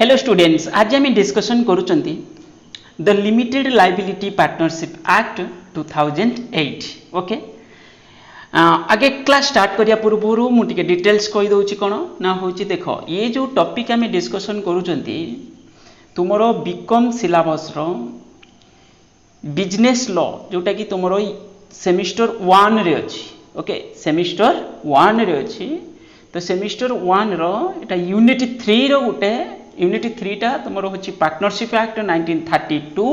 Hello students, आज आम discussion करुचंती the limited liability partnership act 2008। Okay, आगे क्लास स्टार्ट करिया पूर्व मुझे डिटेल्स कही दउची कोन ना होची। देख, ये जो टॉपिक आम डिस्कसन करुचंती तुमरो बीकॉम सिलेबस रो बिजनेस लॉ जोटा कि तुमरो सेमिस्टर 1 रे अछि। ओके, सेमिस्टर 1 रे अछि। तो सेमिस्टर 1 रो एटा यूनिट 3 रो गुटे यूनिट 3 टा तुमरो होची पार्टनरशिप एक्ट 1932।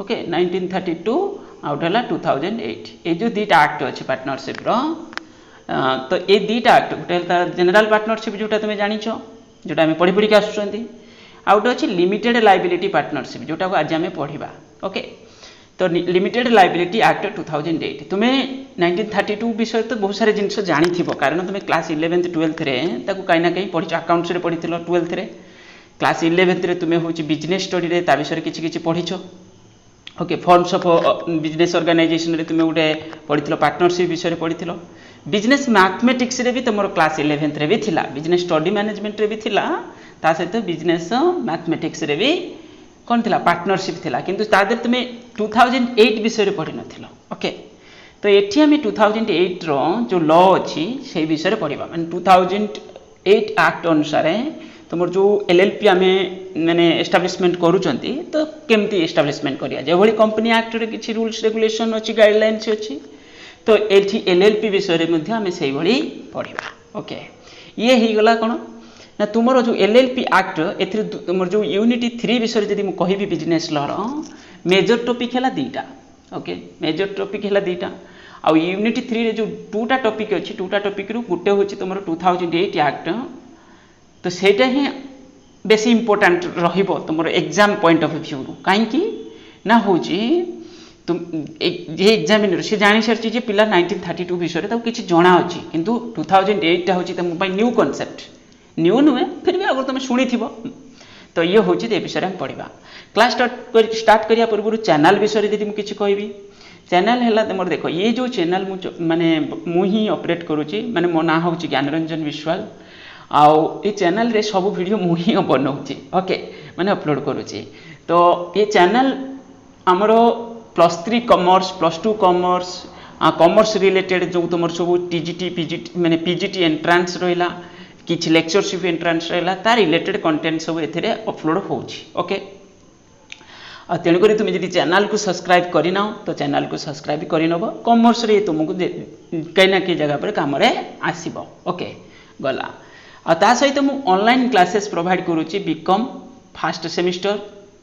ओके, 1932 आउट हला 2008। ए जो दीटा एक्ट अछि पार्टनरशिप रो, तो ए दीटा एक्ट गुटे जनरल पार्टनरशिप जोटा तुम जानिछो, जोटा हम पढ़ी पढ़ी के आसुचंती। आउट अछि लिमिटेड लायबिलिटी पार्टनरशिप जोटा को आज हम पढ़िबा। ओके, तो लिमिटेड लायबिलिटी एक्ट 2008 तुम्हें 1932 विषय तो बहुत सारे जिनस जानी थी, कारण तुम्हें क्लास 11th 12th रे ताकू कहीं ना कहीं पढ़ी, अकाउंट्स रे पढ़ी 12th रे, क्लास 11th रे तुम्हें होची बिजनेस स्टडी रे ता विषय किछि किछि पढ़ीछो। Okay, forms of business organisation रे तुम्हें गोटे पढ़ी पार्टनरशिप विषय रे पढ़ी, बिजनेस मैथमेटिक्स रे भी तुम क्लास 11th रे भी थिला, बिजनेस स्टडी मैनेजमेंट रे भी थिला, ता सहित बिजनेस मैथमेटिक्स रे भी कौन थिला पार्टनरशिप थिला, किंतु तादर तुम्हें 2008 विषय रे पढ़ी नथिलो। ओके, तो एठी हम 2008 रो जो लॉ अछि से विषय रे पढ़िबा, माने 2008 एक्ट अनुसार तुम जो एलएलपी आम माने एस्टाब्लिशमेंट करूचंती, तो केमती एस्टाब्लिशमेंट करिया जे भली कंपनी एक्ट रे किछि रूल्स रेगुलेशन अछि, गाइडलाइंस अछि, तो एठी एलएलपी विषय रे मध्ये आम सेही भली पढ़िबा। ओके, ये ही गला कोन ना तुमरो जो एलएलपी एक्ट एथि तुमर जो यूनिट 3 विषय जदि मु कहिबी बिजनेस लॉ रो मेजर टॉपिक हैला दीटा। ओके, मेजर टॉपिक हैला दीटा, आ यूनिट 3 रे जो टूटा टॉपिक अछि, टूटा टॉपिक रु गुटे होछि तुमरो 2008 एक्ट, तो सेटा ही बेसी इंपोर्टेंट रहिबो तुमरो एग्जाम पॉइंट ऑफ व्यू रु। काहे कि ना होछि तुम जे एग्जामिनर से जानि सरछि जे पिला 1932 विषय रे ताको किछि जणा अछि, किंतु 2008 टा होछि तुम पई न्यू कांसेप्ट, न्यू नुहे फिर भी अगर तुम शुणी थी, तो ये हूँ ये विषय में पढ़ा। क्लास स्टार्ट करिया पूर्व चैनल विषय यदि मुझे कहि, चैनल है तुम देख, ये जो चैनल माने मुही ऑपरेट करुच्ची, माने मो ना हूँ ज्ञानरंजन विश्वाल, आउ ये चैनल रे सब वीडियो मुही बनाऊँगी। ओके, माने अपलोड करुच्ची। तो ये चैनल आमर +3 कॉमर्स, +2 कॉमर्स, कॉमर्स रिलेटेड जो तुम सब टीजीटी पीजीटी माने पीजीटी एंट्रांस रहा, किछि लेक्चरशिप एंट्रांस रहा, तार रिलेटेड कंटेंट सब एथिरे अपलोड होछि। ओके, आ तेणुक तुम यदि चैनल को सब्सक्राइब करना तो चैनल को सब्सक्राइब करनब, कॉमर्स रे तुमको कहीं ना कहीं जगह पर काम आसीबो। ओके, गला आ ता सहित मु ऑनलाइन क्लासेस प्रोवाइड करूची BCom first semester,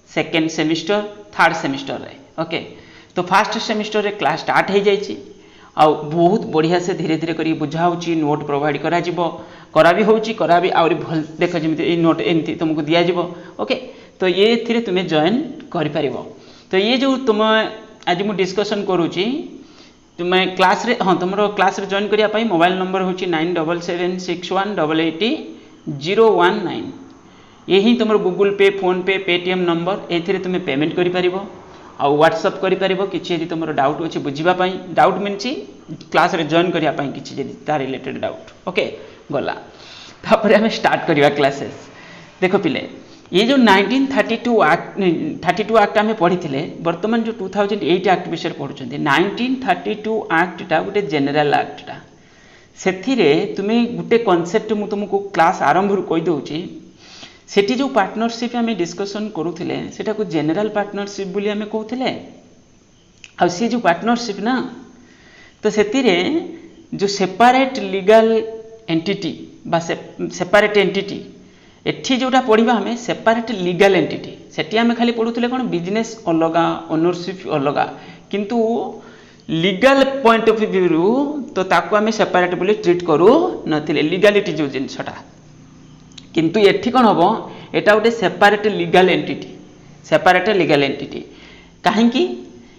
second semester, third semester रे। ओके, तो फर्स्ट सेमिस्टर रे क्लास स्टार्ट हो जाइए, आ बहुत बढ़िया से धीरे धीरे करी बुझा होची, नोट प्रोवाइड करा जिवो, करा भी होची, करा भी आउरी भल देख जमी ए नोट एमती तुमको दिया जिवो। ओके, तो ये थिरे तुम्हें जॉइन करि परिबो। तो ये जो तुम आज मु डिस्कशन करूची तुम्हें क्लास रे, हाँ तुम क्लास रे जॉइन करिया पई मोबाइल नंबर होची 9776188019। यही तुम गूगल पे, फोन पे, पेटीएम नंबर, एथिरे तुम्हें पेमेंट करि परिबो, आ व्हाट्सएप करि परिबो किछि यदि तुम डाउट अछि बुझिबा पई। डाउट मीन्स क्लास रे जॉइन करिया पई किछि यदि ता रिलेटेड डाउट। ओके, गला तापर हम स्टार्ट करिवा क्लासेस। देखो पिले, ये जो 1932 एक्ट आम पढ़ी थे, बर्तमान जो 2008 एक्ट विषय पढ़ुंट, 1932 एक्ट टा गोटे जेनेल एक्टा, से तुम्हें गोटे कनसेप्ट मु तुमको क्लास आरंभ कही दूची, सेठी जो पार्टनरशिप आम डिस्कसन करूले सेटा को जेनेल पार्टनरशिप बोली आम कहते, आ सी जो पार्टनरशिप ना, तो से जो सेपारेट लीगल एंटिटी बा सेपारेट एंटिटी, एठी जोटा पढ़ा हमें सेपारेट लीगल एंटिटी, सेठी आम खाली पढ़ुले कौन बिजनेस अलगा, ओनरशिप अलगा, किंतु लीगल पॉइंट ऑफ व्यू तो ताको आम सेपारेट बोली ट्रीट करू नथिले, लीगलिटी जो जिनसटा, किंतु एठी कौन हम एटा गोटे separate legal entity, separate legal entity. कहीं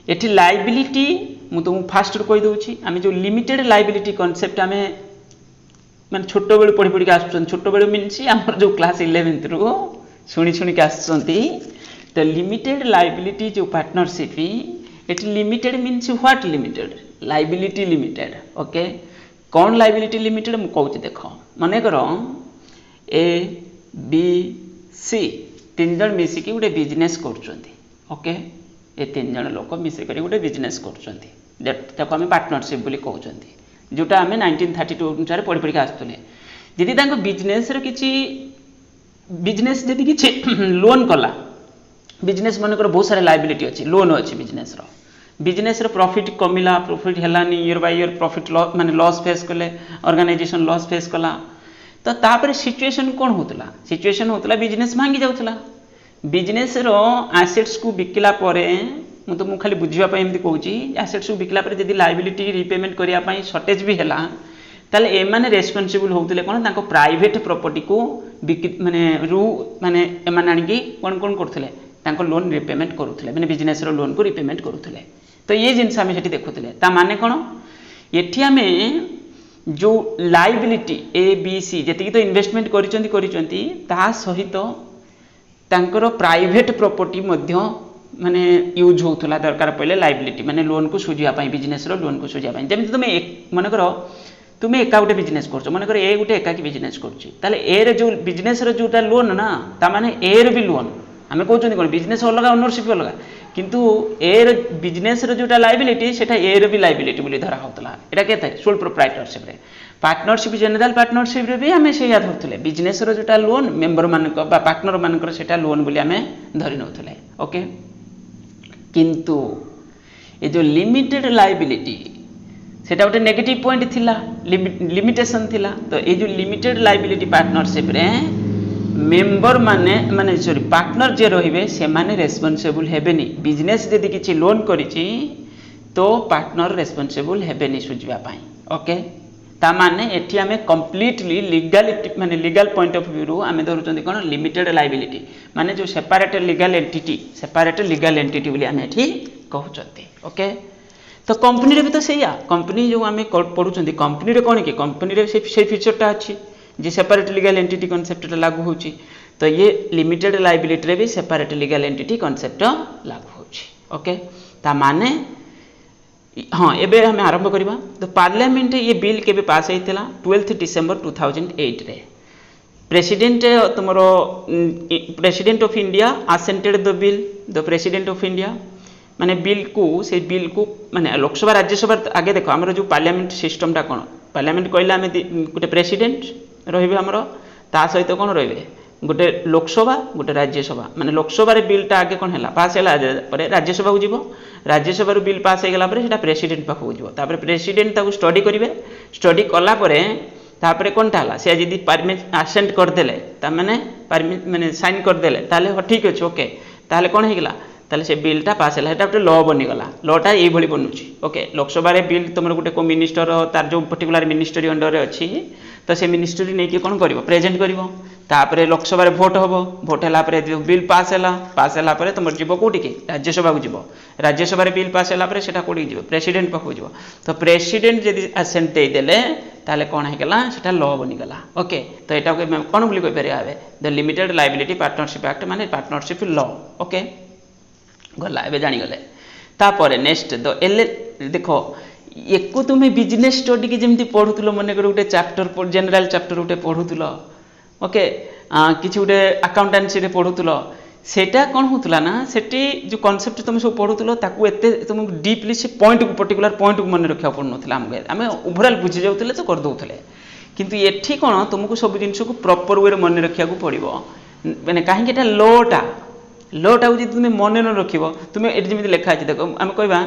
एठी लाइबिलिटी मु तुमको फास्ट कही दूची, आम जो लिमिटेड लाइबिलिटी कॉन्सेप्ट आम माने छोट बेलू पढ़ी पढ़ी आसुचन, छोट बेलू मीन्स आमर जो क्लास 11th रु शुणी शुणी के आसुचंती, तो लिमिटेड लाइबिलिटी जो partnership eighty limited means what limited, liability limited. Okay, कौन लाइबिलिटी लिमिटेड मु कहूँ, देख मन कर ए बी सी 3 जण मिसिकी गोटे बिजनेस करुँच ओके ये 3 जण लोक मिसिक गोटे बिजनेस करुँच आम पार्टनरशिप बोली कहते जोटा आम 1932 अनुसार पढ़ी पढ़ी आसुले जदि बिजनेस किसी बिजनेस जदि किसी लोन कला बिजनेस मनकर बहुत सारा लाइबिलिटी अच्छी लोन अच्छी बिजनेस प्रॉफिट कमिला प्रॉफिट हेलानी ईयर बाय ईयर प्रॉफिट माने लॉस फेस कले ऑर्गेनाइजेशन लॉस फेस कला तो तापर सिचुएशन कौन होतला सिचुएशन होतला बिजनेस भांगी जाउतला बिजनेस रो एसेट्स को बिकला परे मु तो मु खाली बुझिबा पय एमति कहूची एसेट्स को बिकला परे जदी लायबिलिटी रिपेमेंट करिया पय शॉर्टेज भी हैला ताले ए माने रेस्पोंसिबल होतले कोन ताको प्राइवेट प्रॉपर्टी को माने रू माने ए माने आनी कोन कोन करथले ताको लोन रिपेमेंट करूथले माने बिजनेस रो लोन को रिपेमेंट करूथले तो ये जिनस आम सेठी देखुले ता माने कोन एठी आमे जो लाइबिलिटी ए बी सी जति तो इन्वेस्टमेंट करिसेंती ता सहित तांकर प्राइवेट प्रॉपर्टी मध्य माने यूज होतला दरकार पड़े लाइबिलिटी माने लोन को सुझिया पाई बिजनेस रो लोन को सुझिया पाई जेमि तुम मन कर तुम एका गोटे बिजनेस करछ मन कर ए गोटे एकाकी बिजनेस करछि ताले ए रे जो बिजनेस रो जोटा लोन ना ता माने ए रे भी लोन आमे कहउछन कोन बिजनेस अलग ओनरशिप अलग किंतु ए रे बिजनेस रो जोटा लाइबिलिटी सेटा ए रे भी लाइबिलिटी बोली धरा होतला एटा केते सोल प्रोप्राइटरशिप रे पार्टनरशिप जनरल पार्टनरशिप रे भी आमे सेया धरथले बिजनेस रो जोटा लोन मेंबर मानक बा पार्टनर मानकर सेटा लोन बोली आमे धरि नथले ओके किंतु ये जो लिमिटेड लाइबिलिटी सेटा गोटे नेगेटिव पॉइंट थिला लिमिटेशन थिला तो ये जो लिमिटेड लाइबिलिटी पार्टनरशिप रे मेंबर माने माने सॉरी पार्टनर जे रहिबे से माने रेस्पोंसिबल हेबेनी बिजनेस जदि किछि लोन करिछि तो पार्टनर रेस्पोंसिबल हेबेनी सुझिबा पाई ओके ता माने एठी आमे कंप्लीटली लीगलिटी माने लीगल पॉइंट ऑफ व्यू रो आमे धरुचंदी कोन लिमिटेड लाइबिलिटी माने जो सेपरेट लीगल एंटिटी बोली आमे एठी कहउचंती ओके तो कंपनी रे भी तो सैया कंपनी जो आमे पढुचंदी कंपनी रे कोन कि कंपनी रे से फीचरटा अछि जे सेपरेट लीगल एंटिटी कांसेप्ट लागू होची तो ये लिमिटेड लाइबिलिटी रे भी सेपरेट लीगल एंटिटी कांसेप्ट लागू होची ओके ता माने हाँ एबे हमें आरंभ करबा तो पार्लियामेंट ये बिल केबे पास होइतला 12 डिसेंबर 2008 रे प्रेसिडेंट तुमरो president of India assented the bill the president of India माने बिल को माने लोकसभा राज्यसभा आगे देखो हमर जो पार्लियामेंट सिस्टम टा कोन पार्लियामेंट कहला हमें गोटे प्रेसिडेंट रहिबे हमरो ता सहित कोन रहिबे गोटे लोकसभा गोटे राज्यसभा माने लोकसभा रे बिल टा आगे कोन हैला पास हैला परे राज्यसभा को जीवो राज्यसभा रो बिल पास हेगला परे सेटा प्रेसिडेंट पाखो जीवो तापर प्रेसिडेंट ताको स्टडी करिवे स्टडी कला परे तापर कोनटा हला से जदी परमिट असेंट कर देले ता माने परमिट माने साइन कर देले ताले हो ठीक अछि ओके ताले कोन हेगला ताले से बिलटा पास हैला सेटा गोटे लॉ बनी गला लॉटा एई भली बनुची ओके लोकसभा रे बिल तुमर गोटे को मिनिस्टर तार जो पर्टिकुलर मिनिस्ट्री अंडर रे अछि तो से मिनिस्ट्री नै कि कोन करिवो प्रेजेंट करिवो तापरे लोकसभा रे वोट हबो वोट हला परे जो बिल पास हैला परे तुमर जीवो कोठी के राज्यसभा को जीवो राज्यसभा रे बिल पास हैला परे सेटा कोठी जीवो प्रेसिडेंट पाखो जीवो तो प्रेसिडेंट जदी असेंट दे देले ताले कोन हे गेला सेटा लॉ बनी गला ओके तो एटा को कोन बोली कहि परिया हबे the limited liability partnership act माने पार्टनरशिप लॉ ओके गला एबे जानि गले तापरे नेक्स्ट द एल देखो एको तुमे बिजनेस स्टडी के जेमती पढुतलो मने कर गोटे चैप्टर जनरल चैप्टर गोटे पढुतलो ओके किछि गोटे अकाउंटेंसी रे पढुतलो सेटा कोन होतला ना सेठी जो कांसेप्ट तुम सब पढुतलो ताकू एते तुम डीपली से पॉइंट को पर्टिकुलर पॉइंट को मन रखिया पड़नथला आमे ओवरऑल बुझि जाउतले तो कर दउतले किंतु एठी कोन तुमको सब जिंस को प्रॉपर वे रे मन रखिया को पड़िबो माने काहे केटा लोटा हो तुम मन न रखिब तुम ये जमी लिखा है देख आम कहवा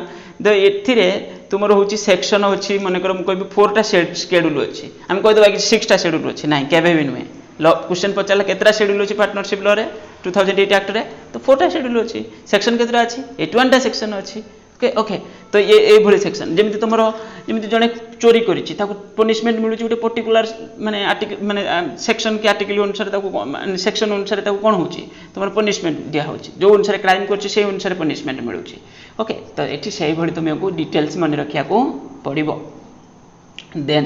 द एथिरे तुमर हूँ सेक्शन अच्छी मनकर मुझे 4टा शेड्यूल अच्छी आम कहीदेवा कि 6टा शेड्यूल अच्छी ना केवे भी नुहे ल क्वेश्चन पचारा केतरा शेड्यूल अच्छी पार्टनरशिप लॉ रे 2008 एक्ट रे तो 4टा शेड्यूल अच्छी सेक्शन केतरा अच्छी 81टा सेक्शन अच्छी ओके ओके तो ये भली सेक्शन जमी तुम जमी जड़े चोरी करिछि ताको पनिशमेंट मिलुछि गोटे पर्टिकुलर माने आर्टिकल माने सेक्शन के आर्टिकल अनुसार ताको सेक्शन अनुसार ताको कोन होछि तुमर पनिशमेंट दिया होछि जो अनुसार क्राइम करछि से अनुसार पनिशमेंट मिलुछि ओके तो एठी सेही भली तुमको डिटेल्स मन रखिया को पड़िबो देन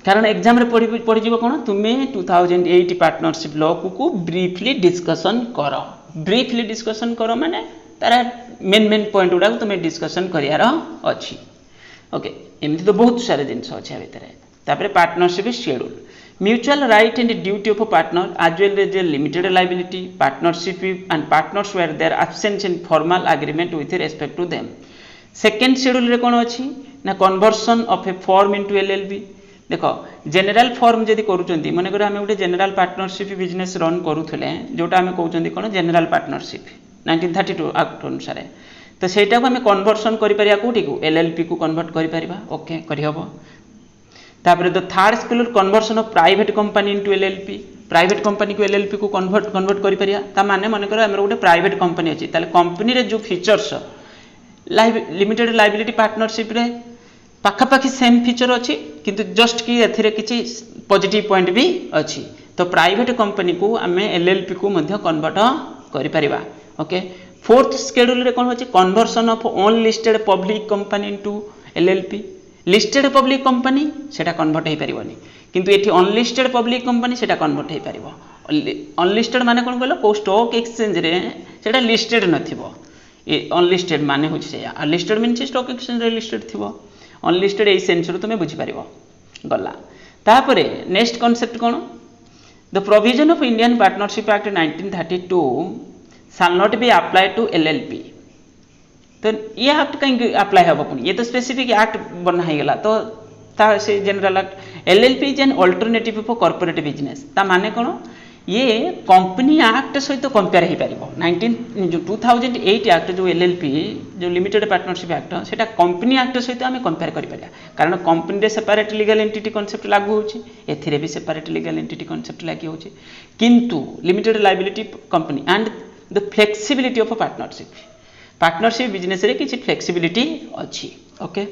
कारण एग्जाम रे पढ़ि जीवो कोन तुमे 2008 पार्टनरशिप लॉ को ब्रीफली डिस्कशन करो माने तारा मेन पॉइंट गुड़ा तुम डिस्कशन करार अच्छी ओके एमती तो बहुत सारे जिनस अच्छे भितर तापर partnership schedule Mutual right and duty of a partner as well as a limited liability, partnership and partners were there absent in formal agreement with respect to them. Second schedule रे कौन अच्छी ना conversion of a firm into LLP. देखो general form जदि करूचंती माने करे हमें गोटे जनरल पार्टनरशिप बिजनेस रन करूथले जोटा हमें कहउचंती कोन जनरल पार्टनरशिप 1932 एक्ट अनुसार तो सेटा को हमें कन्वर्सन करि परिया कोठी को एलएलपी को कन्वर्ट करि परिबा ओके करि हबो तापर the third scale conversion of private company into LLP private company को एलएलपी को कन्वर्ट करि परिया ता माने माने करे हमर गोटे प्राइवेट कंपनी अछि ताले कंपनी रे जो फीचर्स लिमिटेड लायबिलिटी पार्टनरशिप रे पाखापाखि सेम फीचर अच्छी किंतु जस्ट कि एथिरे किछि पॉजिटिव पॉइंट भी अच्छी तो प्राइवेट कंपनी को आम एलएलपी को मध्य कन्वर्ट करि परिबा ओके फोर्थ शेड्यूल रे कोन होछि conversion of unlisted public company into LLP listed public company सेटा कन्वर्ट हे परिबोनी किंतु एठी अनलिस्टेड पब्लिक कंपनी सेटा कन्वर्ट हे परिबो अनलिस्टेड माने कोन कहलो को स्टॉक एक्सचेंज रे सेटा लिस्टेड नथिबो अनलिस्टेड माने होछि सेया लिस्टेड मीन्स स्टॉक एक्सचेंज रे लिस्टेड थिबो अनलिस्टेड ए सेंस रो तुमे बुझी परिबो गला तापरे next concept cone the provision of Indian partnership act 1932 shall not be applied to LLP तो ये एक्ट कहीं अप्लाई हम पुणी ये तो स्पेसिफिक एक्ट बना ही गला तो ता से general act LLP is an alternative for corporate business ता माने कोन ये कंपनी एक्ट सहित तो कंपेयर ही परिबो 2008 एक्ट जो एलएलपी जो लिमिटेड पार्टनरशिप एक्ट सेटा कंपनी एक्ट सहित हमें कंपेयर करि परिया कारण कंपनी रे सेपरेट लीगल एंटिटी कांसेप्ट लागू होची एथिरे भी सेपरेट लीगल एंटिटी कांसेप्ट लागू होची किंतु limited liability company and the flexibility of partnership business रे किछि फ्लेक्सिबिलिटी अछि okay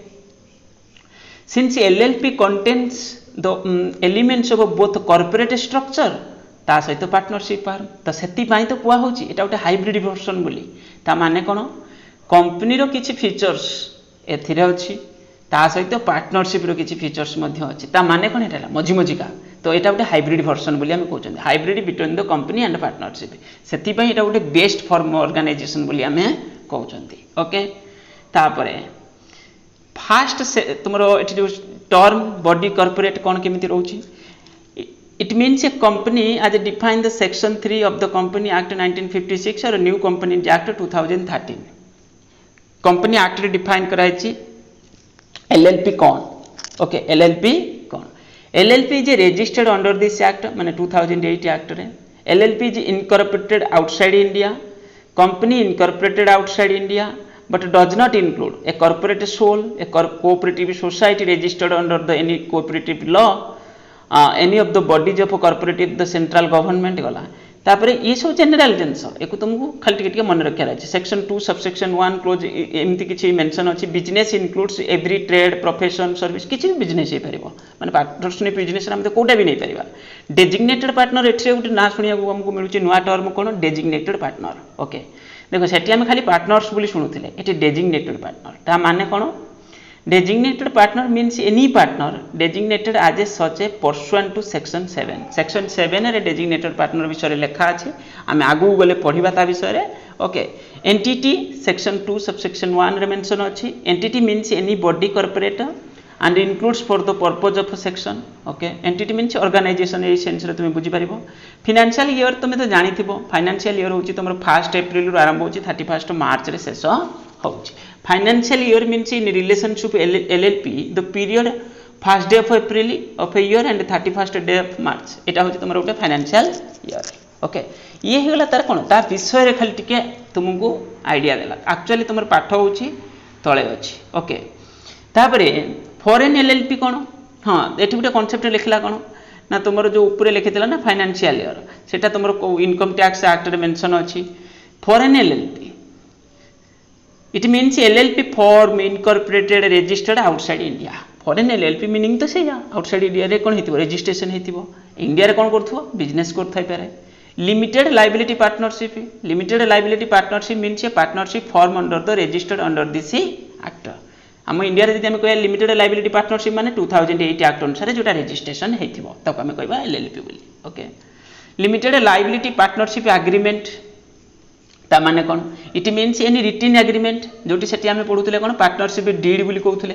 since LLP contains the elements of both corporate structure ता सहित पार्टनरशिप फार्म तो सेति पाई तो कुआ होछि एटा गोटे हाइब्रिड वर्जन बोली ता माने कोन कंपनी रो किछि फीचर्स एथिरे अछि ता सहित पार्टनरशिप रो किछि फीचर्स मध्ये अछि ता माने कोन एटा मझी मझिका तो एटा गोटे हाइब्रिड वर्जन बोली हम कहउछन hybrid between the company and partnership सेति पाई एटा गोटे बेस्ट फॉर्म ऑर्गेनाइजेशन बोली हमें कहउछंती ओके तापरे फास्ट तुमरो एठी जो टर्म बॉडी कॉर्पोरेट कोन केमिति रहउछि it means a company as defined the section 3 of the company act 1956 or new company act 2013 company act रे define कराइछि LLP कौन ओके LLP कौन LLP is registered under this act माने 2008 act रे LLP is incorporated outside India company incorporated outside India but does not include a corporate soul a cooperative society registered under the any cooperative law any of the bodies of cooperative the central government गला तापरे ये सब general जिंस एको तुमको खाली टिके मन रखिया अछि सेक्शन 2 सबसेक्शन 1 क्लोज एमति किछि मेंशन अछि business includes every trade profession service किछि बिजनेस हे परिबो माने पार्टनरशिप बिजनेस हम कोटा भी नहीं परिबा डेजिग्नेटेड पार्टनर एठरे गुटे ना सुनिया को हमको मिलुछि नुवा टर्म कोन डेजिग्नेटेड पार्टनर ओके देखो सेठी हम खाली पार्टनर्स बोली सुनुथिले एठी डेजिग्नेटेड पार्टनर ता माने कोन designated partner means any partner designated as a such a pursuant to section 7 section 7 रे designated partner विषय रे लेखा अछि हम आगु गले पढिबा ता विषय रे ओके entity section 2 subsection 1 रे मेंशन अछि entity means any body corporate and includes for the purpose of section okay entity means organization a sense रे तुमे बुझी परिबो financial year तुमे तो जानि थिबो financial year होछि तमरो 1 April रु आरंभ होछि 31 March रे शेष होछि financial year means in relationship LLP the period first day of April of a year and 31st day of March एटा होछि तमरो गोटे financial year ओके ये हेगला तार कोन ता विषय रे खाली टिके तुमको आईडिया देला एक्चुअली तमर पाठ होछि तळे अछि ओके तापरे फॉरेन एलएलपी कोन हां एठी गोटे कांसेप्ट लिखला कोन ना तमरो जो ऊपर लिखितला ना फाइनेंशियल ईयर सेटा तमरो इनकम टैक्स एक्ट रे मेंशन अछि foreign LLP it means LLP form incorporated registered outside India foreign LLP meaning तो सेया outside India रे कोन हेतिबो registration हेतिबो इंडिया रे कोन करथबो बिजनेस करथाइ पारे limited liability partnership means a partnership form under the registered under this act हम India रे जदि हम कहै limited liability partnership माने 2008 act अनुसार जोटा registration हेतिबो तक हम कहबा LLP बोली okay limited liability partnership agreement ता माने कोन it means any written agreement जोटी सेठी हमें पढुतले कोन पार्टनरशिप डीड बोली कहउतले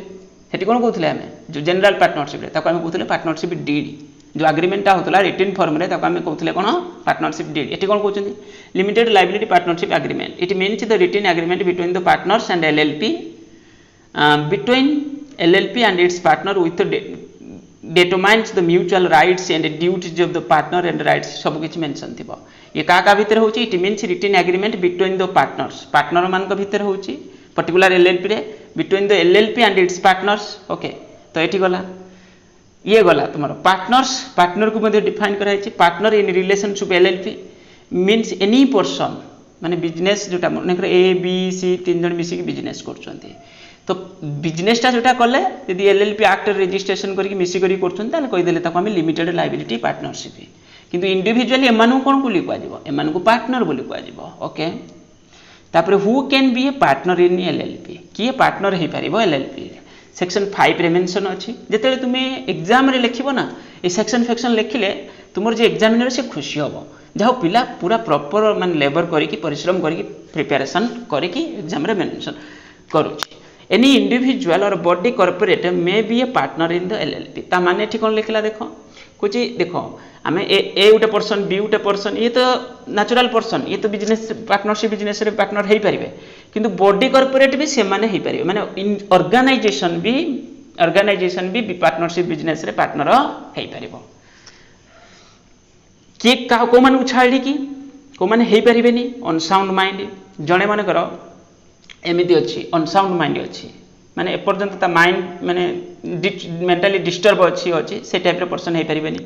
सेठी कोन कहउतले हमें जो जनरल पार्टनरशिप रे ताको हमें कहउतले पार्टनरशिप डीड जो एग्रीमेंटा होता रिटन फॉर्म रे ताको आमे कहउथले कोन पार्टनरशिप डीड एठी कोन कहउछन्ती limited liability partnership agreement it means the written agreement between the partners and LLP between LLP and its partner with determines the mutual rights and duties of the partner and rights सब किछि mention थिबो ये का भीतर होची it means written agreement between the partners partner मान को भीतर होची पर्टिकुलर LLP रे between the LLP and its partners okay तो एठी गला ये गला तुमरो पार्टनर्स पार्टनर को मध्ये डिफाइन कराइछि partner in relationship LLP means any person माने बिजनेस जोटा मनकर ए बी सी तीन जन मिसी बिजनेस करछन्ती तो बिजनेसटा जोटा कले यदि एलएलपी एक्ट रजिस्ट्रेशन करके मिसी करी करछन ताले कहि देले ताको हम लिमिटेड लायबिलिटी पार्टनरशिप किंतु इंडिविजुअली एमानु कोन बोली को आजिवो एमानु को पार्टनर बोली को आजिवो ओके तापर who can be A partner in LLP किए पार्टनर हे परिबो एलएलपी सेक्शन 5 रे मेंशन अछि जेतेले तुमे एग्जाम रे लिखिबो ना ए सेक्शन फैक्शन लिखिले तुमर जे एग्जामिनर से खुशी होबो जाहो पिला पूरा प्रॉपर मान लेबर करिकि परिश्रम करिकि प्रिपरेशन करिकि एग्जाम रे mention करूछि any individual or body corporate may be a partner in the LLP ता माने ठीक कोन लिखला देखो कुछ देखो हमें ए उटे पर्सन बी उटे पर्सन ये तो नेचुरल पर्सन ये तो बिजनेस पार्टनरशिप बिजनेस रे पार्टनर हे परिबे किंतु बॉडी कॉर्पोरेट भी से माने हे परिबे माने ऑर्गेनाइजेशन भी पार्टनरशिप बिजनेस रे पार्टनर हे परिबो के को मान छाड़ी की को माने हे परिबेनी अनसाउंड माइंड जणे माने करो एमिति अच्छी अनसाउंड माइंड अच्छी माने एपर्यंत ता माइंड माने मेंटली डिस्टर्ब अच्छी से टाइप रे पर्सन हे परिबेनी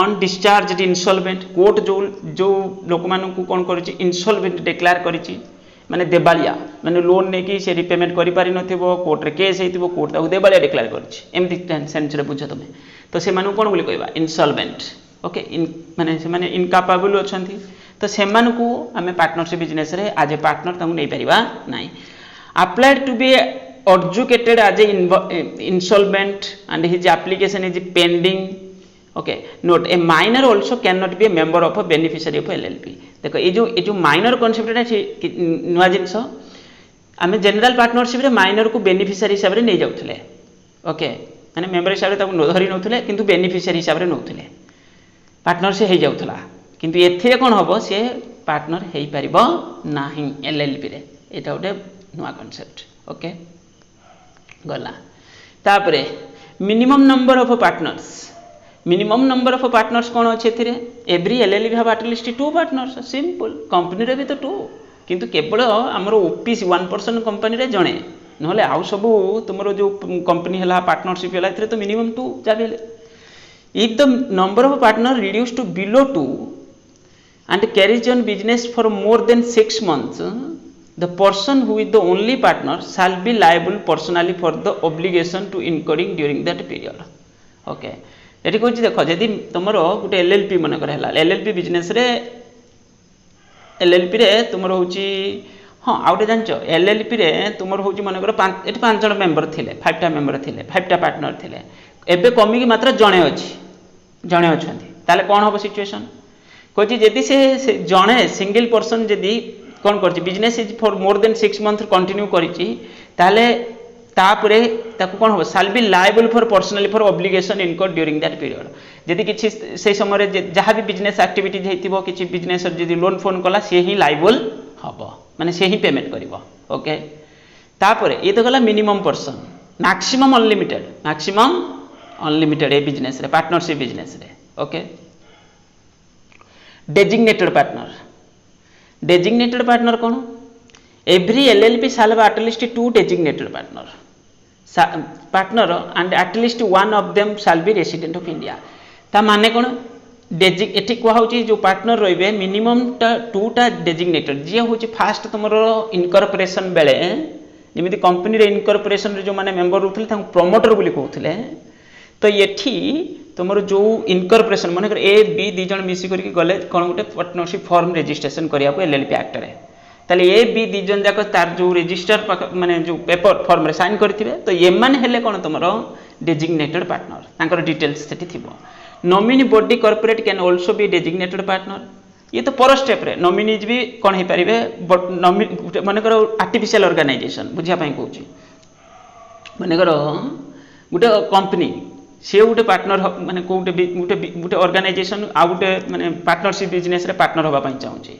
अनडिस्चार्ज्ड इंसॉल्वेंट कोर्ट जो लोक मानन को कोन करिछि इंसॉल्वेंट डिक्लेयर करिछि माने देबालिया माने लोन ने कि से रिपेमेंट करि पारि नथिबो कोर्ट रे केस हेतिबो कोर्ट ताको देबालिया डिक्लेयर करिछि एमिति सेंस रे बुझ तमे तो से मानु कोन बोली कहबा इंसॉल्वेंट ओके माने से माने इनकापेबल अछंती तो सेमान को आम पार्टनरशिप बिजनेस रे आज ए पार्टनर ताकू नहीं परिबा नाही applied to be adjudicated as a insolvent and his application is pending okay not a minor also can not be a member of a beneficiary of LLP देखो ये जो माइनर कांसेप्ट है नुआ जिंस आम जनरल पार्टनरशिप रे minor को beneficiary हिसाब रे नै जाउथले ओके माने मेंबर हिसाब रे ताकू धरि नउथले किंतु बेनिफिशियरी हिसाब रे नउथले पार्टनर से हे जाउथला किंतु एथिरे कोन हबो से पार्टनर हेई परिबो नाही एलएलपी रे एटा उटे नुआ कांसेप्ट ओके गला तापरे मिनिमम नंबर ऑफ पार्टनर्स कोन अछि एथिरे every LLP have at least 2 partners simple company रे भी तो 2 किंतु केवल हमरो ओपीसी 1% कंपनी रे जणे नहले आउ सब तुमरो जो कंपनी हला पार्टनरशिप हला एथिरे तो मिनिमम 2 जाबेले if the number of partner reduce to below 2 and carries on business for more than 6 months, the person who is the only partner shall be liable personally for the obligation to incurring during that period. Okay. एठी कोछि देखो जदि तमरो गुटे LLP मन कर हला LLP business रे LLP रे तमरो होची हां आउटे जानचो एलएलपी रे तमरो होची मन कर एठी 5 जण मेंबर थिले 5 टा मेंबर थिले 5 टा पार्टनर थिले एबे कमी की मात्र जणे अछंती ताले कोन होबो सिचुएशन कोछि जदि से जणे सिंगल पर्सन जदि कोन करछि business is for more than 6 month continue करिछि ताले तापरे ताको कोन he shall be liable for personally for obligation incurred during that period जदि किछि से समय रे जहा भी बिजनेस एक्टिविटीज हेतिबो किछि बिजनेस जदि लोन फोन कला से ही लायबल हबो माने से ही पेमेंट करिवो ओके तापरे ये तो गला मिनिमम पर्सन मैक्सिमम अनलिमिटेड ए बिजनेस रे पार्टनरशिप बिजनेस रे ओके डेजिग्नेटेड पार्टनर कौन every LLP shall have at least 2 designated partner and at least one of them shall be resident of India ता माने कौन एठी को होची जो पार्टनर रहिबे मिनिमम 2 टा डेजिग्नेटेड जे होची फास्ट तुमरो इनकॉर्पोरेशन बेले जेमिति कंपनी रे इनकॉर्पोरेशन रे जो माने मेंबर रहथले ता प्रमोटर बोली कहथले तो एठी तुमरो जो इनकॉर्पोरेशन माने कर ए बी दी जण मिसी करके गले कोन गुटे पार्टनरशिप फॉर्म रजिस्ट्रेशन करिया को एलएलपी एक्ट रे ताले ए बी दी जण जाक तार जो रजिस्टर माने जो पेपर फॉर्म रे साइन करथिबे तो ये माने हेले कोन तुमरो डेजिग्नेटेड पार्टनर तांकर डिटेल्स सेठी थिबो nominee body corporate can also be designated partner ये तो पर स्टेप रे नॉमिनीज भी कोन हे परिबे माने कर आर्टिफिशियल ऑर्गेनाइजेशन बुझिया पई कहूची माने कर गुटे कंपनी सी गोटे पार्टनर माने गोटे गोटे ऑर्गेनाइजेशन आ गोटे माने पार्टनरशिप बिजनेस रे पार्टनर होबा पई चाहूची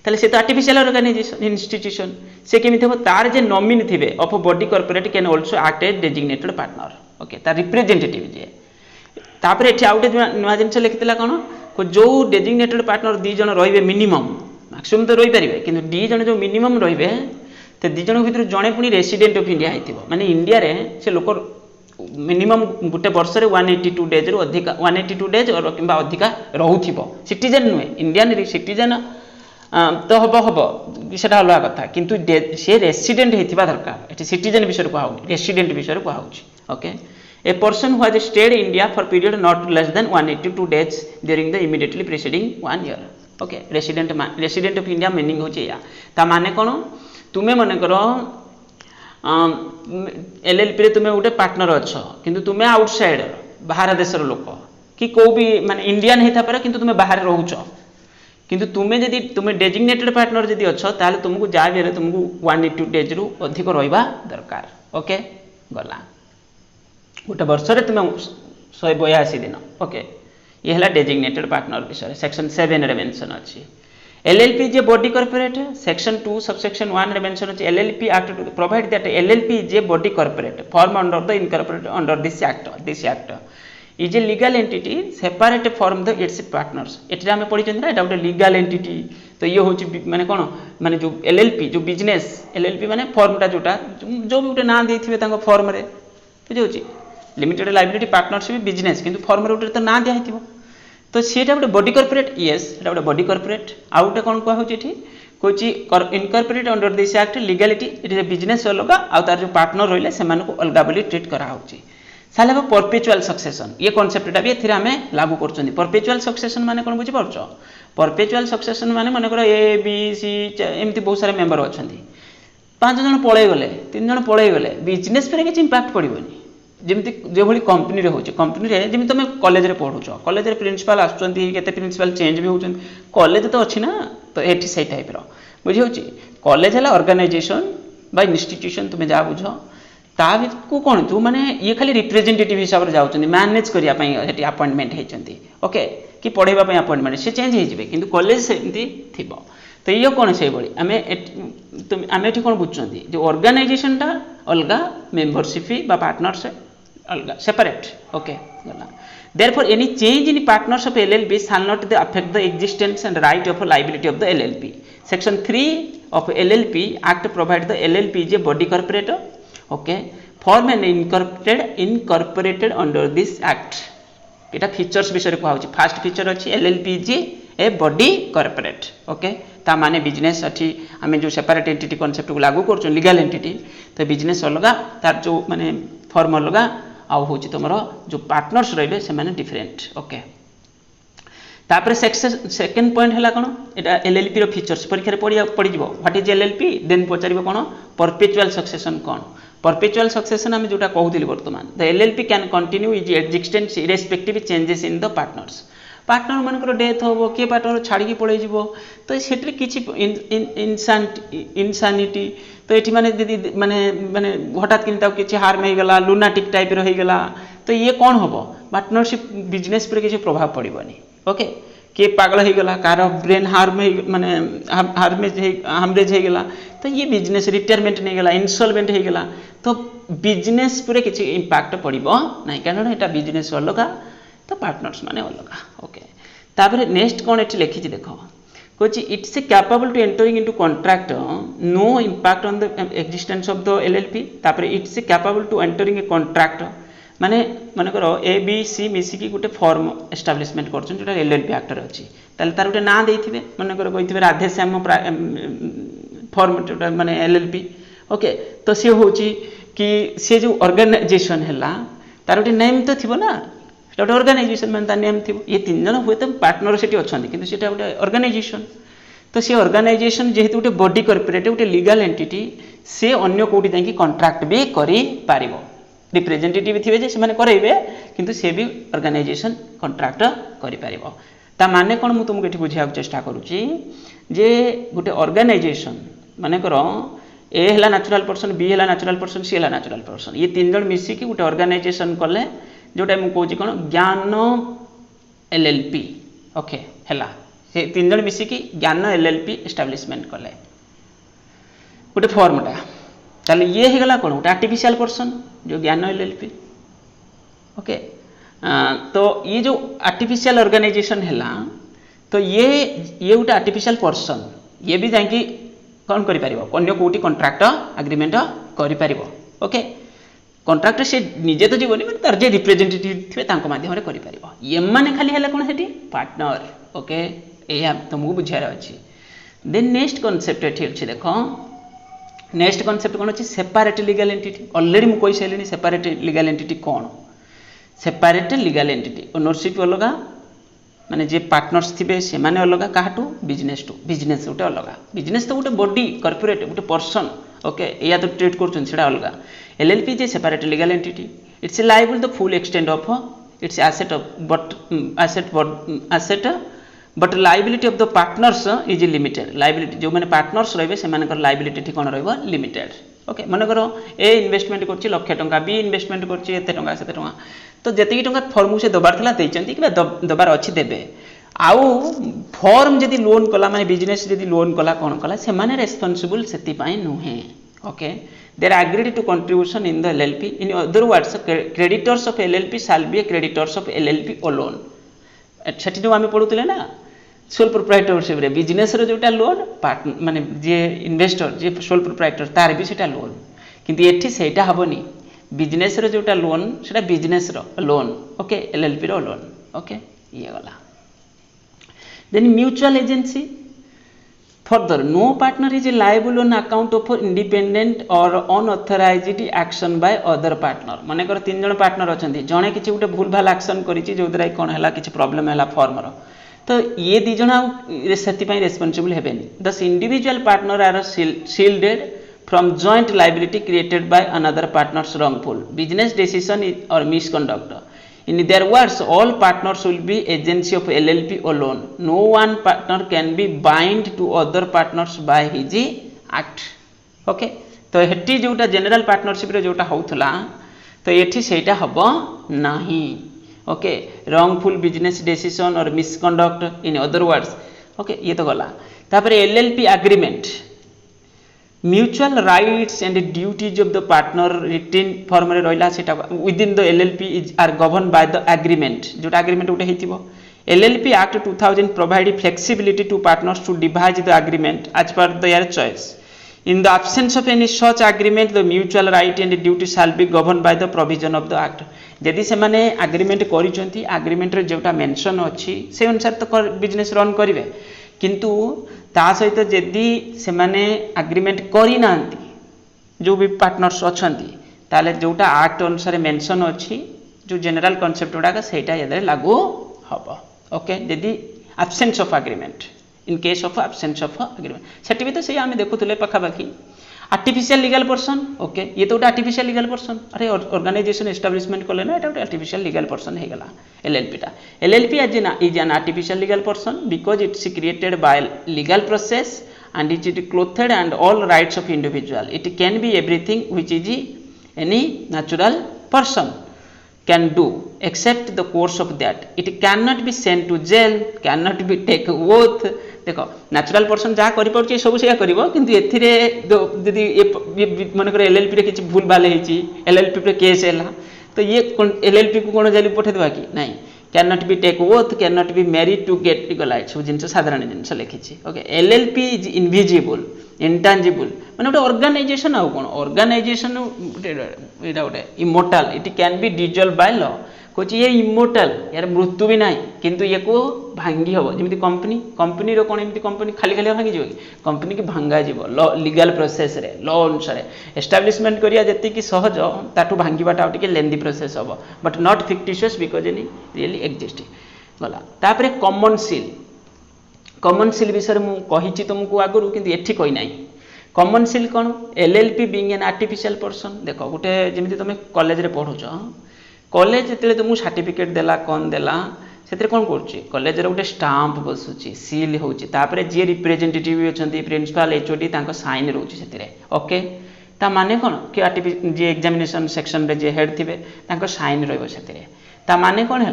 ताले से तो आर्टिफिशियल ऑर्गेनाइजेशन इंस्टीट्यूशन से केमिति हो तार जे नॉमिनी थिबे of body corporate can also act as designated partner okay तार रिप्रेजेंटेटिव जे तापर एठी आउटे नुवा जिनस लिखितला कोन को जो डेजिग्नेटेड पार्टनर दी जण रहिबे मिनिमम मैक्सिमम तो रहि परिबे किंतु दी जण जो मिनिमम रहिबे ते दी जण भितर जणे पुनी रेसिडेंट ऑफ इंडिया हेतिबो माने इंडिया रे से लोक मिनिमम गोटे वर्ष रे 182 डेज रु अधिक 182 डेज और किंबा अधिका रहउथिबो सिटीजन नुए इंडियन सिटीजन तो हम सेटा अलग कथा किंतु से रेसिडेंट होता दरकार ये सिटीजन विषय कह रेसिडेंट विषय कह okay a person who has stayed India for period not less than 182 days during the immediately preceding 1 year okay resident of India meaning होची या ता माने कोन तुमे मने करो एलएलपी रे तुमे गोटे पार्टनर अच्छ किंतु तुमे आउटसाइड बाहर देशर लोक कि को भी माने इंडियन हेता पारे किंतु तुमे बाहर रहउछ किंतु तुमे जदि तुमे डेजिग्नेटेड पार्टनर जदि अच्छ ताले तुमको जा बेरे तुमको 182 डेज रु अधिक रहिबा दरकार ओके गला गोटे वर्ष रे तुमे 182 दिन ओके ये हला डेजिग्नेटेड पार्टनर विषय सेक्शन 7 रे मेंशन अछि एलएलपी जे बॉडी कॉर्पोरेट सेक्शन 2 सबसेक्शन 1 रे मेंशन अछि LLP act to provide that LLP जे body corporate form under the incorporate under this act is a legal entity separate from the its partners एटी हम पढ़ी ना एटा गोटे लीगल एंटिटी तो ये होची माने कोन माने जो एलएलपी जो बिजनेस एलएलपी माने फॉर्मटा जोटा जो भी गोटे ना देथिबे तांको फॉर्म रे बुझौची लिमिटेड लायबिलिटी पार्टनरशिप बिजनेस किंतु फॉर्म रे गोटे तो ना दिया हेतिबो तो सेटा गोटे बॉडी कॉर्पोरेट यस एटा गोटे बॉडी कॉर्पोरेट आ गोटे कोन कहौ छी एठी Kochi incorporate under this act legality it is business अलग आ तार जो पार्टनर रहिले सेमान को अलगा बोली ट्रीट करा होची साले परपेचुअल सक्सेशन ये कॉन्सेप्टटा भी एथिरा हमें लागू करछोनी परपेचुअल सक्सेशन माने कोन बुझी परछो परपेचुअल सक्सेशन माने माने करो ए बी सी एमती बहुत सारे मेंबर अछंती 5 जन पळै गले 3 जन पळै गले बिजनेस पर किछ इंपैक्ट पड़िबोनी जेमती जे भली कंपनी रे होची कंपनी रे जेमती तुम कॉलेज रे पढुछो कॉलेज रे प्रिंसिपल आछंती केते प्रिंसिपल चेंज भी होछन कॉलेज तो अछि ना तो एठी सही टाइप रो बुझी होची कॉलेज हला ऑर्गेनाइजेशन बाय इंस्टीट्यूशन तुम जा बुझो ता को कोन तू माने ये खाली रिप्रेजेंटेटिव हिसाब रे जाउछन मैनेज करिया पई एटी अपॉइंटमेंट हेचंती ओके कि पढेबा पई अपॉइंटमेंट से चेंज हे जिवे किंतु कॉलेज सेमती थिबो तो ये कोन से बळी आमे एठी कोन बुझछंती जो ऑर्गेनाइजेशन टा अलगा मेंबरशिप बा पार्टनरशिप अलगा सेपरेट ओके गला therefore any change in partners of LLP shall not affect the existence and right of liability of the LLP section 3 of LLP act provide the LLP is a body corporate okay form and incorporated under this act Etah features विषय को होची first feature अछि LLP is a body corporate okay ता माने business अछि हमें जो separate entity concept को लागू करछो लीगल एंटिटी तो बिजनेस अलगा तार जो माने फॉर्म अलगा आउ होची तमरो जो पार्टनर्स रहबे से माने डिफरेंट ओके तापर सेकंड पॉइंट हला कोन एटा एलएलपी रो फीचर्स परीक्षा रे पड़ी जिवो व्हाट इज एलएलपी देन पचारिबो कोन परपेचुअल सक्सेशन कोन परपेचुअल सक्सेशन हम जोटा कहउतिली वर्तमान the LLP can continue is existence irrespective changes in the partners partner मानकर डेथ होबो के पार्टनर छाड़ी की पळै जिवो तो सेटले किछि इनसानिटी तो ये माने दीदी माने माने हठात किंता किछि हार्म हे गला लुनाटिक टाइप रो हे गला तो ये कौन होबो पार्टनरशिप बिजनेस पर किछि प्रभाव पड़िबोनी ओके के पागल हे गला कार ब्रेन हार्म माने हार्मेज हे गला तो ये बिजनेस रिटायरमेंट नै गला इंसॉल्वेंट हे गला तो बिजनेस पर किछि इंपैक्ट पड़िबो नै कारण एटा बिजनेस अलगा तो पार्टनर्स माने अलगा ओके तापर नेक्स्ट कोन एठी लिखि देखो कोची it's capable to entering into contract no impact on the existence of the LLP तापर it's capable to entering a contract माने माने करो ए बी सी मिसी की गोटे फॉर्म एस्टैब्लिशमेंट करछन जेटा एलएलपी एक्ट रे अछि ताले तार गोटे ना देथिबे माने करो कहिथिबे राधे श्याम फॉर्म जेटा माने एलएलपी ओके तो से होची कि से जो ऑर्गेनाइजेशन हैला तार गोटे नेम तो थिबो ना सेटा गोटे ऑर्गेनाइजेशन माने तार नेम थिबो ये तीन जन होय तो पार्टनर सेठी अछंती किंतु सेटा गोटे ऑर्गेनाइजेशन तो से ऑर्गेनाइजेशन जेहेतु गोटे बॉडी कॉर्पोरेट गोटे लीगल एंटिटी से अन्य कोठी जाई कॉन्ट्रैक्ट भी करि पारिबो रिप्रेजेंटेटिव थिबे जे से माने करैबे किंतु से भी ऑर्गेनाइजेशन कॉन्ट्रैक्ट करि पारिबो ता माने कोन मु तुमके एठी बुझिया चेष्टा करूची जे गोटे ऑर्गेनाइजेशन माने करो ए हला नेचुरल पर्सन बी हला नेचुरल पर्सन सी हला नेचुरल पर्सन ये तीन जन मिसी की गोटे ऑर्गेनाइजेशन कले जोटा मुझे कौन ज्ञान एलएलपी ओके है से 3 जन मिसिकी ज्ञान एलएलपी एस्टाब्लिशमेंट कले गोटे फर्मटा ताले ये होगा कौन गोटे आर्टिफिशियल पर्सन जो ज्ञान एलएलपी ओके तो ये जो आर्टिफिशियल ऑर्गेनाइजेशन है तो ये गोटे आर्टिफिशियल पर्सन ये भी जाकि कौन कर अन्य कौटी कंट्राक्ट एग्रीमेंट कर ओके कंट्राक्ट से निजे तो जीवन तार जे रिप्रेजेंटेटिव थे माध्यम कर खाली है कौन है पार्टनर ओके यह तुमको बुझार अच्छी देन नेक्स्ट कॉन्सेप्ट ये अच्छी देख नेक्स्ट कॉन्सेप्ट कौन अच्छी सेपरेट लीगल एंटिटी ऑलरेडी मुझे कही सारे सेपरेट लीगल एंटिटी कौन सेपरेट लीगल एंटिटी ओनरशिप अलग माने जे पार्टनर्स थे से माने अलग क्या टू बिजनेस गोटे अलग बिजनेस तो गोटे बॉडी कॉर्पोरेट गोटे पर्सन ओके या तो ट्रीट कर अलग LLP J separate legal entity it's liable the full extent of its asset but liability of the partners is limited liability जो मैंने पार्टनर्स रही से लायबिलिटी कौन लिमिटेड ओके मनकर ए इन्वेस्टमेंट कर लक्षे टंका बी इन्वेस्टमेंट कर तो जी टंका फर्म से दबार कि दबार अच्छी देवे आउ फर्म जदि लोन कला माने बिजनेस जदि लोन कला कौन कला से माने रेस्पॉन्सिबल से नुहे okay they're agreed to contribution in the LLP in other words creditors of LLP shall be a creditors of LLP alone सेठी जो आम पढ़ुले ना सोल प्रोप्राइटरशिप रे बिजनेस रो जोटा लोन माने जे इन्वेस्टर जे सोल प्रोप्राइटर तार भी सेटा लोन किंतु एठी सेटा हबनी बिजनेस रो जोटा लोन सेटा बिजनेस रो लोन ओके एलएलपी रो लोन ओके ये गला then mutual agency further no partner is liable on account of independent और unauthorized action by other partner मानेकर 3 जन पार्टनर अछंती जणे किछि उटे भूल भाल एक्शन करिछि जो द्वारा कोन हला किछि प्रॉब्लम हला फर्म रो तो ये 2 जन सेति पई रेस्पोंसिबल हेबेनी thus individual partner are shielded from joint liability created by another partners wrongful business decision और misconduct In their words, all partners will be agency of LLP alone. No one partner can be bind to other partners by his act. Okay? तो हेटी जोटा general partnership रे जोटा होउथला तो एठी सेटा हबो नाही ओके रॉन्गफुल बिजनेस डिसीजन और misconduct in other words okay ये तो गला तापर LLP agreement mutual rights and duties of the partner written form रे रहिला सेटा within the LLP is are govern by the agreement जोटा एग्रीमेंट उठे हेतिबो LLP act 2000 provide flexibility to partners to divide the agreement as पर their choice in the absence of any such agreement the mutual right and duty shall be govern by the provision of the act यदि से माने agreement करिसंती agreement रे जोटा mention अछि से अनुसार तो बिजनेस रन करिवे किंतु ता सहित जदि से माने एग्रीमेंट करि नांती जो भी पार्टनर्स अछंती ताले जोटा एक्ट अनुसार मेंशन अछि जो जनरल कांसेप्ट गुडा सेटा यदि लागू हबो ओके यदि absence of agreement in case of absence of agreement सेठी भी तो से आमे देखुतले पखा बाकी आर्टिफिशियल लीगल पर्सन ओके ये तो आर्टिफिशियल लीगल पर्सन अरे ऑर्गेनाइजेशन एस्टाब्लिशमेंट कले ना एटा आर्टिफिशियल लीगल पर्सन हे गला एलएलपी टा LLP is an artificial legal person because it's created by legal process and it is clothed and all rights of individual. It can be everything which is any natural person can do except the course of that. It cannot be sent to jail, cannot be take oath. देखो natural person जहाँ कर party सब से करिवो किंतु एथिरे यदि मन कर एलएलपी रे किछि भूल भाल हेछि एलएलपी पे केस हैला तो ये एलएलपी को कोन जेल पठे देबा कि नहीं cannot be take oath, cannot be married to get legalized. सब जिनसे साधारण जिनसे लिखिछि okay LLP is invisible intangible माने गोटे ऑर्गेनाइजेशन आ कोन ऑर्गेनाइजेशन एटा गोटे immortal it can be dissolve by law कोछि ये इमोर्टल यार मृत्यु भी नाही किंतु ये को भांगी हबो जेमिति कंपनी रो कोन एमिति कंपनी खाली खाली भांगी जिवो कंपनी के भांगा जिवो लॉ लीगल प्रोसेस रे लॉ अनुसार एस्टैब्लिशमेंट करिया जति कि सहज ताटू भांगीबाटा टिके लेंदी प्रोसेस हबो but not fictitious because any really exist गला तापरे कॉमन सील विषय मु कहिछि तुमको आगुरु किंतु एठी कहि नाही common seal cone LLP being an artificial person देखो गोटे जेमिति तुमे कॉलेज रे पढुछो कॉलेज जेते तुमको सर्टिफिकेट देला कोन देला सेते कोन करछि कॉलेज रे गोटे स्टाम्प बसुछि सील होछि तापरे जे रिप्रेजेंटेटिव अछंती प्रिंसिपल एचओडी तांको साइन रहउछि सेते ओके ता माने कोन कि जे एग्जामिनेशन सेक्शन रे जे हेड थिबे तांको साइन रहइबो सेते ता माने कौन है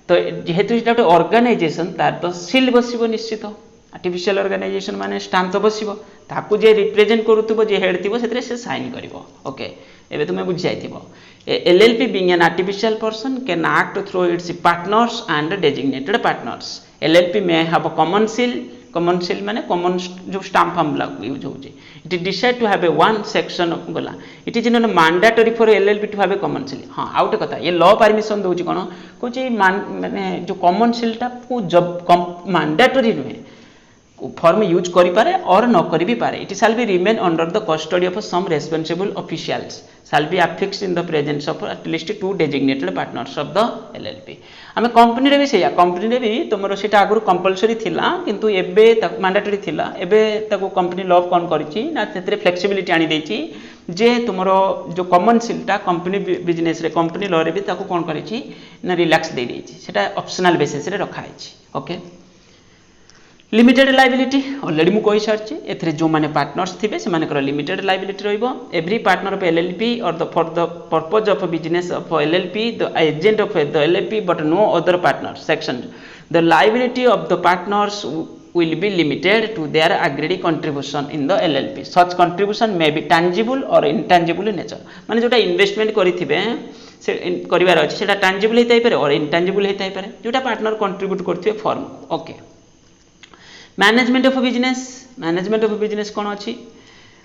तो जेहेतु ये गोटे ऑर्गेनाइजेशन तार तो सील बसब निश्चित आर्टिफिशियल ऑर्गेनाइजेशन माने स्टाम्प तो बसब ताकू जे रिप्रेजेंट करूथबो जे हेड थिबो सेतरे से साइन करिवो ओके एबे तुमे बुझी जाइथिबो LLP being an artificial person can act through its partners and designated partners LLP may have a common seal माने common जो स्टाम्प हम यूज होचे it is decide to have a one section गला it is not mandatory for LLP to have a common seal हां out कथा ये law permission दोची कोन कोची माने जो कॉमन seal टा को जब मैंडेटरी नुहे फॉर्म यूज करि पारे और न करि भी पारे it shall be remain under the custody of some responsible officials shall be affixed in the presence of at least 2 designated partners of the LLP आमे कंपनी रे भी सेया कंपनी रे भी तमरो सेटा आगुर कंपलसरी थिला किंतु एबे तक मैंडेटरी थिला एबे ताको कंपनी लॉ कोन करिछि ना सेतरे फ्लेक्सिबिलिटी आनी देछि जे तुमरो जो कॉमन सीलटा कंपनी बिजनेस रे कंपनी लॉ रे भी ताको कोन करिछि ना रिलैक्स दे देछि सेटा ऑप्शनल बेसिस रे रखा है ओके लिमिटेड लाइबिलिटी ऑलरेडी मु कहि सारछि एथरे जो माने पार्टनर्स थिबे से माने कर लिमिटेड लाइबिलिटी रहइबो एवरी पार्टनर ऑफ LLP और the for the purpose of business of LLP the agent of the LLP but no other partner section the liability of the partners will be limited to their agreed contribution in the LLP such contribution may be tangible or intangible in nature माने जोटा investment करिथिबे से करिवार अछि सेटा tangible हेतै पारे और intangible हेतै पारे जोटा पार्टनर कंट्रीब्यूट करथिबे firm okay management of business कौन अच्छी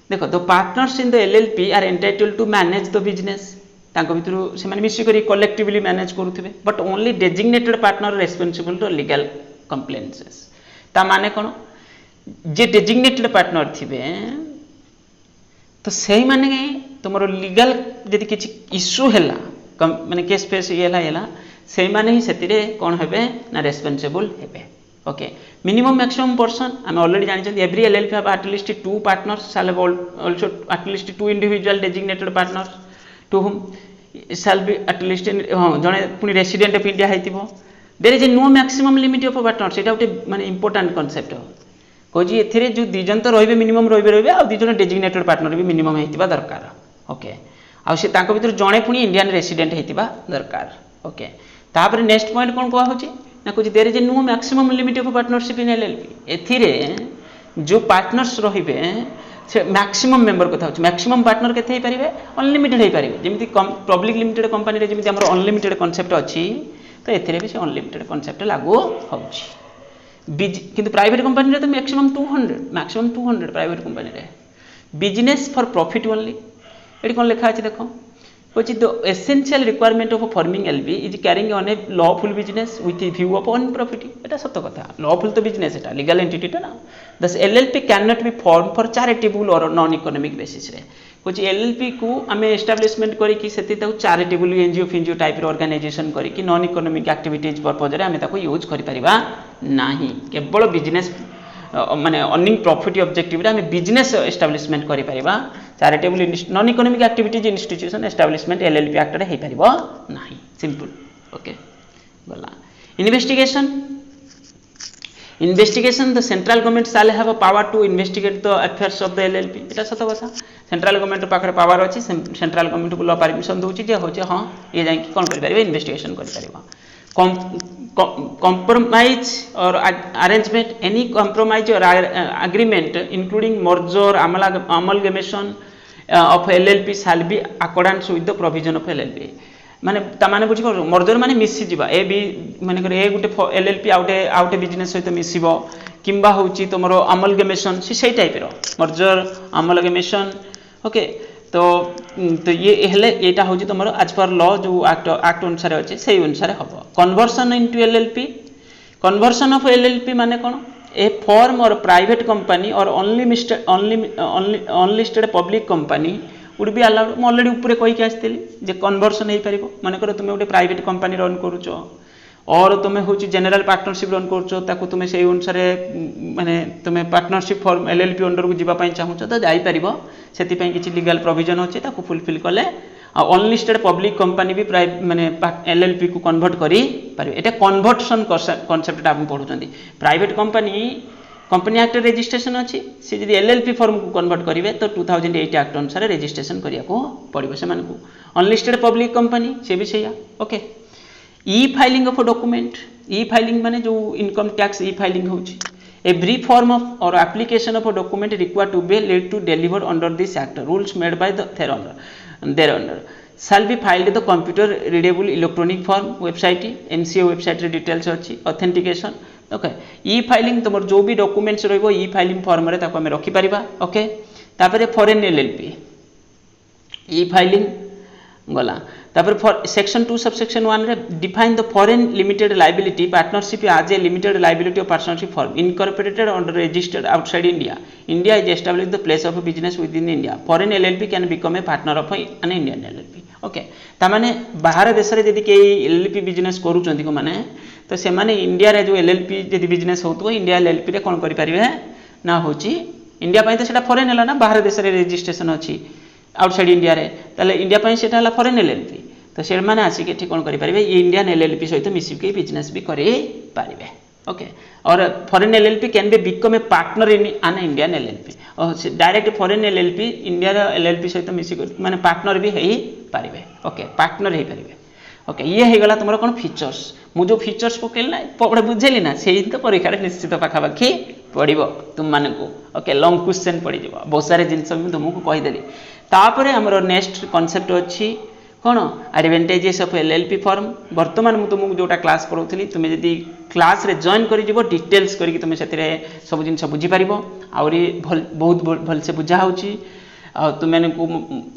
देखो the partners in the LLP are entitled to manage the business तांको भितरु से माने मिसी करी कलेक्टिवली मैनेज करूथिबे but only designated partner responsible to legal compliances ता माने कोन जे डेजिग्नेटेड पार्टनर थिबे तो सही माने तुमरो लीगल जदि किछि इश्यू हैला माने केस फेस येला सही माने ही सेतिरे कोन हेबे ना रेस्पोंसिबल हेबे ओके मिनिमम मैक्सिमम पर्सन आम ऑलरेडी जानी every LLP have at least 2 partners shall have also at least 2 individual designated partners to whom shall be at least जने पुनी रेसिडेंट ऑफ इंडिया हेतिबो there is no maximum limit of partners एटा उटे माने important concept Cozi एथिरे जो दि जन तो रहबे मिनिमम रहबे आ दि जन डेजिग्नेटेड पार्टनर भी मिनिमम हेतिबा दरकार ओके आ से तांको भीतर जने पुनी इंडियन रेसिडेंट हेतिबा दरकार ओके तापर नेक्स्ट पॉइंट कोन कोआ होची ना कुछ there is no maximum limit of partnership in LLP एथिरे जो पार्टनर्स रहिबे से मैक्सिमम मेंबर कथा होची मैक्सिमम पार्टनर केते हे परिबे अनलिमिटेड हे परिबे जेमिति पब्लिक लिमिटेड कंपनी रे जेमिति हमर अनलिमिटेड कांसेप्ट अछि तो एथिरे भी से अनलिमिटेड कांसेप्ट लागू होची किंतु प्राइवेट कंपनी रे तो मैक्सिमम 200 प्राइवेट कंपनी रे बिजनेस फॉर प्रॉफिट ओनली एडी कोन लिखा अछि देखो which is the essential requirement of forming LLP is carrying on a lawful business with a view of earning profit eta सत्य कथा lawful तो business eta legal entity टा ना thus LLP cannot be formed for charitable or non economic basis रे कुछ LLP को हमें establishment करी कि सेति ताऊ चैरिटेबल एनजीओ टाइप रो ऑर्गेनाइजेशन करी कि नॉन इकोनॉमिक एक्टिविटीज पर्पस रे हमें ताको यूज करि परिबा नाही केवल बिजनेस माने अर्निंग प्रॉफिट ऑब्जेक्टिव रे हमें बिजनेस एस्टैब्लिशमेंट करि परिबा charitable non economic activities institution establishment LLP act रे हे परिबो नाही सिंपल ओके गला investigation the central government shall have a power to investigate the affairs of the LLP एटा सत कथा सेंट्रल गवर्नमेंट पाखरे पावर अछि सेंट्रल गवर्नमेंट को लॉ परमिशन दोछि जे होचे हां ये जाय कि कोन करि परिबे इन्वेस्टिगेशन करि परिबा compromise or arrangement any compromise or agreement including merger amalgamation of LLP shall be accordance with the provision of LLP माने ता माने बुझी पारो मर्जर माने मिसि जिबा ए बी माने करे ए गुटे LLP आउटे बिजनेस सहित मिसिबो किंबा होची तमरो अमलगमेशन से टाइप रो मर्जर अमलगमेशन ओके तो ये हेले एटा होची तमरो एज पर लॉ जो एक्ट अनुसार अछि सेही अनुसार हबो conversion into LLP conversion of LLP माने कोन ए फॉर्म और प्राइवेट कंपनी और unlisted public company would be allowed मु ऑलरेडी ऊपर कहि के आस्थिली जे कन्वर्सन हे परिबो माने कर तुमे गोटे प्राइवेट कंपनी रन करूचो और तुमे होची जनरल पार्टनरशिप रन करूचो ताको तुमे सेही अनुसार माने तुमे पार्टनरशिप फॉर्म LLP अंडर को जीवा पई चाहूचो तो जाई परिबो सेति पई किछि लीगल प्रोविजन होची ताको फुलफिल करले अनलिस्टेड पब्लिक कंपनी भी माने LLP को कन्वर्ट करी परिबे एटा कन्वर्सन कांसेप्ट हम पढुचंदी प्राइवेट कंपनी एक्ट रजिस्ट्रेशन अच्छी से जब LLP फॉर्म को कन्वर्ट करेंगे तो 2008 एक्ट अनुसार रजिस्ट्रेशन करिया को पड़ो से अनलिस्टेड पब्लिक कंपनी से भी सैया okay e filing of document E filing माने जो इनकम टैक्स ई फाइलिंग होची every form of or application of a document required to be laid to deliver under this act rules made by the thereunder shall be filed the computer readable electronic form website MCA website रे details अछि authentication okay e filing तुम जो भी documents रहइबो e filing form रे ताको हम रखि परिबा ओके तापर फॉरेन एलएलपी ई फाइलिंग गला तापर सेक्शन 2 सबसेक्शन 1 रे define the foreign limited liability partnership as a limited liability of partnership form incorporated under registered outside India India is established the place of business within India foreign LLP can become a partner of an Indian LLP okay ता माने बाहर देश रे यदि के LLP business करू चंदी को माने तो से माने इंडिया रे जो एलएलपी यदि बिजनेस होतो इंडिया एलएलपी रे कोन करि परिबे ना होची इंडिया पई तो सेटा फॉरेन हला ना बाहर देश रे रजिस्ट्रेशन अछि आउटसाइड इंडिया रे ताले इंडिया पई सेटा हला फॉरेन एलएलपी तो से माने आसी के ठीक कोन करि परिबे इंडियन एलएलपी सहित मिसि के बिजनेस भी करि परिबे ओके और foreign LLP can be become a partner in an Indian LLP और डायरेक्ट फॉरेन एलएलपी इंडिया रे एलएलपी सहित मिसि माने पार्टनर भी हेई परिबे ओके पार्टनर हेई परिबे ओके ये हे गला तुमरो कोन फीचर्स मु जो फीचर्स पकेल ना पड़े बुझेली ना सेही तो परीक्षा रे निश्चित पाखा पाखी पड़िबो तुम माने को ओके लॉन्ग क्वेश्चन पड़ी जिवो बहुत सारे जिंस मैं तुमको कहि देली तापरे हमरो नेक्स्ट कांसेप्ट अछि कोन एडवांटेजेस ऑफ एलएलपी फॉर्म वर्तमान मु तुमको जोटा क्लास करौथली तुमे यदि क्लास रे जॉइन करि जिवो डिटेल्स करि तुमे सेतिरे सब जिंस बुझी परिबो आउरी बहुत भल से बुझा होची आ तुमे को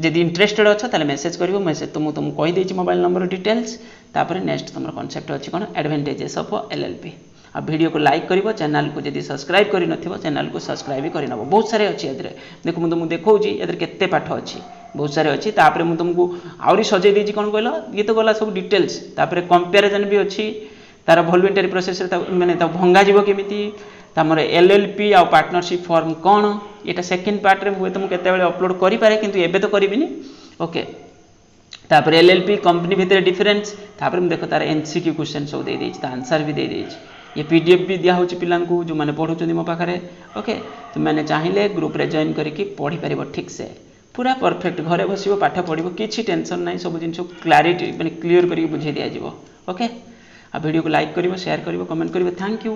यदि इंटरेस्टेड अच्छा ताले मेसेज करिवो मेसेज तुमको कहि देछि मोबाइल नंबर डिटेल्स तापर नेक्स्ट तुमरो कांसेप्ट अछि कोन एडवांटेजेस ऑफ एलएलपी आ वीडियो को लाइक करिवो चैनल को यदि सब्सक्राइब करि नथिवो चैनल को सब्सक्राइब भी करि नबो बहुत सारे अछि एदरे देखो मु तुमको देखौछि एदरे केते पाठ अछि बहुत सारे अछि तापर मु तुमको आउरी सजे देछि कोन कहलो ये तो गला सब डिटेल्स तापर कंपैरिजन भी अछि तार वॉल्यूंटरी प्रोसेस रे माने ता भंगा जीवो केमिति तमर एलएलपी आ पार्टनरशिप फॉर्म कोन एटा सेकंड पार्ट रे हुए तुम केते बेले अपलोड करि पारे किंतु एबे तो करिबिनी ओके तापर एलएलपी कंपनी भीतर डिफरेंस तापर देखो तार एमसीक्यू क्वेश्चन सब दे देछि ता आंसर भी दे देछि ये पीडीएफ भी दिया होछि पिलान को जो माने पढुचंदी मो पाखरे ओके तुम माने चाहिले ग्रुप रे जॉइन करिकि पढि परिबो ठीक से पूरा परफेक्ट घरे बसिबो पाठ पढिबो किछि टेंशन नाही सब जिंस क्लैरिटी माने क्लियर करिकि बुझे दिया जिवो ओके आ वीडियो को लाइक करिवो शेयर करिवो कमेंट करिवो थैंक यू।